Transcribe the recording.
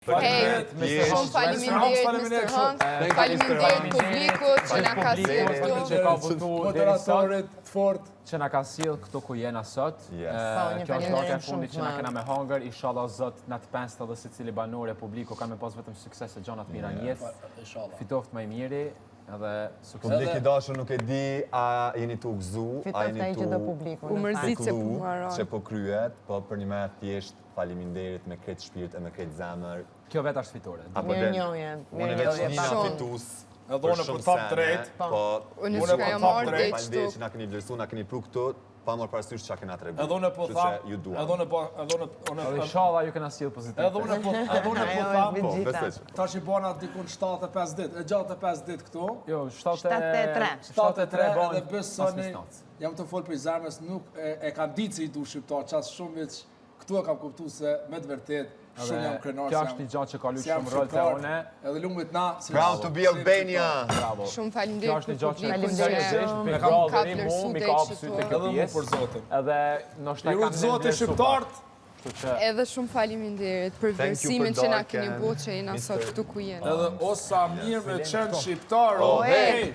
Shumë faleminderit Mr. Hunt, faleminderit publikut që na ka sjellë këtu, moderatorit fort që na ka sjellë këtu ku jena sot. Kjo është nota e fundit që na kena me hangër, inshallah Zot na të penst edhe secili banor e publiku kanë me pas vetëm sukses e gjona të mira në jetë. Fitoft më i miri edhe sukses. Publik i dashur nuk e di a jeni tu gëzu, a jeni tu u mërzit se po marron. që po kryet, po për një me thjesht faleminderit me krejt shpirt e me krejt zemër. Kjo vetë është fitore. Unë veç një fitus. Edhe unë për top drejt. Unë s'ka jam marrë drejt Faleminderit shtu. që na keni vlerësuar, na keni pru këtu, pa marrë parasysh çka kena treguar. Edhe unë po tham, ju dua. Edhe inshallah ju kena sjell pozitiv. Edhe unë po tham, Po, besoj. tash i bona dikun 75 ditë, e gjatë 5 ditë këtu. Jo, 73 73 bon. edhe besoni, jam të fol për zemrës, nuk e kam ditë se i du shqiptar, qas shumë veç, këtu e kam kuptu se me të vërtet, shumë jam krenar. Kjo është një gjë që ka luajtur shumë rol te une. Edhe lumit na. Proud to be Albania. Bravo. Shumë Kjo faleminderit është një për gjë që publikun seriozisht që me kam brother i mu, mi ka hapur sytë Edhe këtë mu pjesë. për zotin. Edhe ndoshta Ju të zotë shqiptarët. Edhe shumë faleminderit për vlerësimin që na keni bërë që jena sot këtu ku jena. Edhe osa mirë me qenë shqiptar, oh hey!